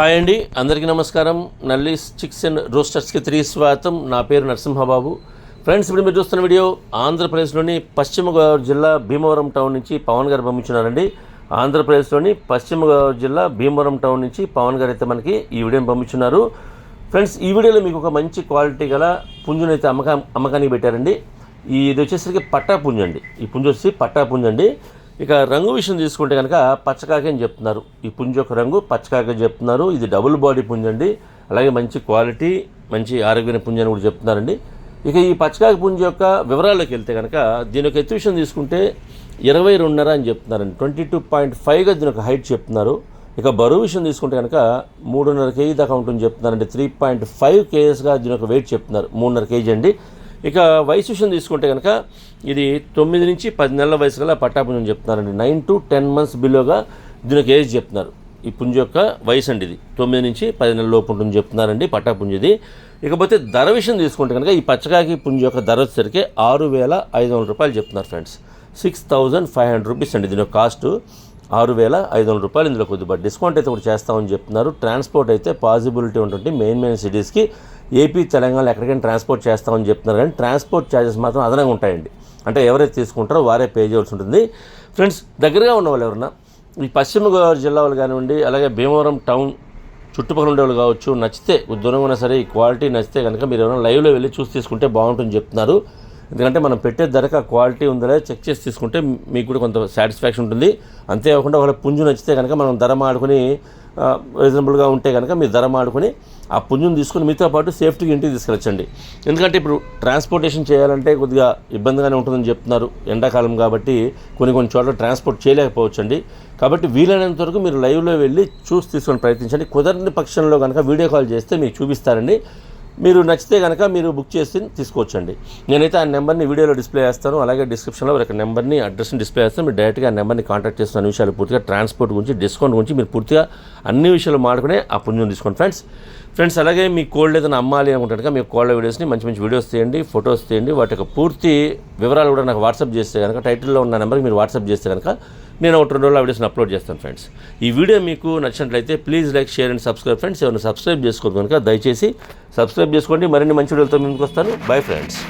Hi అండి, అందరికీ నమస్కారం. నల్లీస్ చిక్స్ అండ్ రోస్టర్స్కి తిరిగి స్వాగతం. నా పేరు నరసింహబాబు. ఫ్రెండ్స్, ఇప్పుడు మీరు చూస్తున్న వీడియో ఆంధ్రప్రదేశ్లోని పశ్చిమ గోదావరి జిల్లా భీమవరం టౌన్ నుంచి పవన్ గారు పంపించున్నారండి. ఆంధ్రప్రదేశ్లోని పశ్చిమ గోదావరి జిల్లా భీమవరం టౌన్ నుంచి పవన్ గారు అయితే మనకి ఈ వీడియోని పంపించున్నారు. ఫ్రెండ్స్, ఈ వీడియోలో మీకు ఒక మంచి క్వాలిటీ గల పుంజుని అయితే అమ్మకానికి పెట్టారండి. ఇది వచ్చేసరికి పట్టా పుంజు అండి. ఈ పుంజు వచ్చి పట్టా పుంజు అండి. ఇక రంగు విషయం తీసుకుంటే కనుక పచ్చకాకి అని చెప్తున్నారు. ఈ పుంజు యొక్క రంగు పచ్చకాకి చెప్తున్నారు. ఇది డబుల్ బాడీ పుంజు అండి. అలాగే మంచి క్వాలిటీ, మంచి ఆరోగ్యమైన పుంజు అని కూడా చెప్తున్నారండి. ఇక ఈ పచ్చకాకి పుంజు యొక్క వివరాల్లోకి వెళ్తే కనుక దీని యొక్క ఎత్తు విషయం తీసుకుంటే 22.5 అని చెప్తున్నారండి. 22.5గా దీని యొక్క హైట్ చెప్తున్నారు. ఇక బరువు విషయం తీసుకుంటే కనుక 3.5 కేజీ దాకా ఉంటుందని చెప్తున్నారండి. 3.5 కేజెస్గా దీని యొక్క వెయిట్ చెప్తున్నారు. 3.5 కేజీ అండి. ఇక వయసు విషయం తీసుకుంటే కనుక ఇది 9 నుంచి 10 నెలల వయసు గల పట్టాపుంజు చెప్తున్నారండి. 9 to 10 months బిలోగా దీనికి ఏజ్ చెప్తున్నారు. ఈ పుంజు యొక్క వయసు అండి. ఇది 9 నుంచి 10 నెలల లోపు ఉంటుంది చెప్తున్నారండి పట్టాపుంజుది. ఇకపోతే ధర విషయం తీసుకుంటే కనుక ఈ పచ్చకాకి పుంజు యొక్క ధర వచ్చేసరికి 6,500 రూపాయలు చెప్తున్నారు ఫ్రెండ్స్. 6,500 రూపీస్ అండి దీని యొక్క కాస్ట్. 6,500 రూపాయలు. ఇందులో కొద్దిగా డిస్కౌంట్ అయితే కూడా చేస్తామని చెప్తున్నారు. ట్రాన్స్పోర్ట్ అయితే పాసిబిలిటీ ఉంటుంది. మెయిన్ సిటీస్కి ఏపీ, తెలంగాణ ఎక్కడికైనా ట్రాన్స్పోర్ట్ చేస్తామని చెప్తున్నారు. కానీ ట్రాన్స్పోర్ట్ ఛార్జెస్ మాత్రం అదనంగా ఉంటాయండి. అంటే ఎవరైతే తీసుకుంటారో వారే పే చేయాల్సి ఉంటుంది. ఫ్రెండ్స్, దగ్గరగా ఉన్న వాళ్ళు ఎవరన్నా ఈ పశ్చిమ గోదావరి జిల్లా వాళ్ళు కానివ్వండి, అలాగే భీమవరం టౌన్ చుట్టుపక్కల ఉండేవాళ్ళు కావచ్చు, నచ్చితే దూరంగా ఉన్నా సరే ఈ క్వాలిటీ నచ్చితే కనుక మీరు ఎవరైనా లైవ్లో వెళ్ళి చూసి తీసుకుంటే బాగుంటుందని చెప్తున్నారు. ఎందుకంటే మనం పెట్టే ధరకు ఆ క్వాలిటీ ఉందో చెక్ చేసి తీసుకుంటే మీకు కూడా కొంత సాటిస్ఫాక్షన్ ఉంటుంది. అంతేకాకుండా వాళ్ళ పుంజు నచ్చితే కనుక మనం ధర మాడుకొని రీజనబుల్గా ఉంటే కనుక మీరు ధర మాడుకొని ఆ పుంజుని తీసుకుని మీతో పాటు సేఫ్టీగా ఇంటికి తీసుకెళ్ళచ్చండి. ఎందుకంటే ఇప్పుడు ట్రాన్స్పోర్టేషన్ చేయాలంటే కొద్దిగా ఇబ్బందిగానే ఉంటుందని చెప్తున్నారు. ఎండాకాలం కాబట్టి కొన్ని చోట్ల ట్రాన్స్పోర్ట్ చేయలేకపోవచ్చండి. కాబట్టి వీలైనంత వరకు మీరు లైవ్లో వెళ్ళి చూసి తీసుకొని ప్రయత్నించండి. కుదరని పక్షంలో కనుక వీడియో కాల్ చేస్తే మీకు చూపిస్తారండి. మీరు నచ్చితే కనుక మీరు బుక్ చేసి తీసుకోవచ్చండి. నేనైతే ఆ నెంబర్ని వీడియోలో డిస్ప్లే చేస్తాను. అలాగే డిస్క్రిప్షన్లో ఒక నెంబర్ని, అడ్రస్ని డిస్ప్లే చేస్తాను. మీరు డైరెక్ట్గా ఆ నెంబర్ని కాంటాక్ట్ చేస్తున్న విషయాలు పూర్తిగా ట్రాన్స్పోర్ట్ గురించి, డిస్కౌంట్ గురించి మీరు పూర్తిగా అన్ని విషయాలు మాడుకునే ఆ పుంజుని తీసుకోండి ఫ్రెండ్స్. అలాగే మీ కోల్డ్ ఏదైనా అమ్మాలి అనుకుంటారు మీ కోల్డ్ వీడియోస్ని మంచి వీడియోస్ తీయండి, ఫొటోస్ తీయండి. వాటి యొక్క పూర్తి వివరాలు కూడా నాకు వాట్సాప్ చేస్తే కనుక టైటిల్లో ఉన్న నెంబర్కి మీరు వాట్సాప్ చేస్తే కనుక నేను 1-2 రోజులు ఆ వీడియోస్ని అప్లోడ్ చేస్తాను ఫ్రెండ్స్. ఈ వీడియో మీకు నచ్చినట్లయితే please like, share and subscribe friends. ఎవరైనా సబ్స్క్రైబ్ చేసుకోవద్దు కనుక దయచేసి సబ్స్క్రైబ్ చేసుకోండి. మరిన్ని మంచి వీడియోలతో ముందుకు వస్తాను. Bye friends.